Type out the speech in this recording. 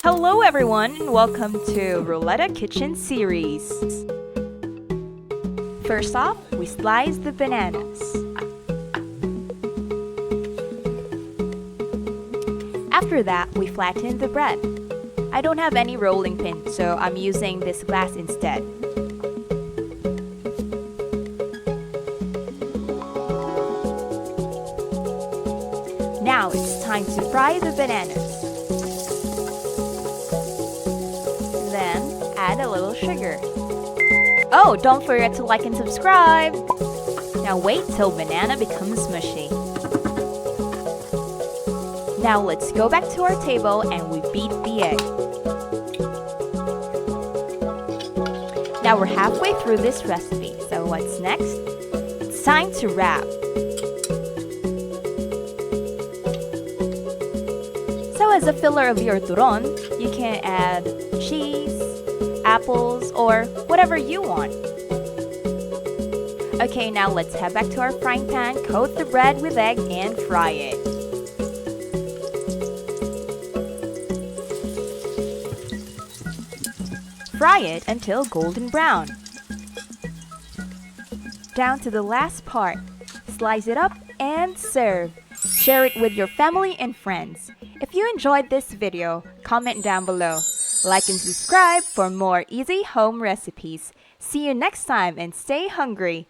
Hello everyone and welcome to Roleta Kitchen Series. First off, we slice the bananas. After that, we flatten the bread. I don't have any rolling pin, so I'm using this glass instead. Now it's time to fry the bananas. Then add a little sugar. Oh, don't forget to like and subscribe! Now wait till banana becomes mushy. Now let's go back to our table and we beat the egg. Now we're halfway through this recipe, so what's next? It's time to wrap. So as a filler of your turon, you can add cheese, apples, or whatever you want. Okay, now let's head back to our frying pan, coat the bread with egg, and fry it. Fry it until golden brown. Down to the last part. Slice it up and serve. Share it with your family and friends. If you enjoyed this video, comment down below. Like and subscribe for more easy home recipes. See you next time and stay hungry!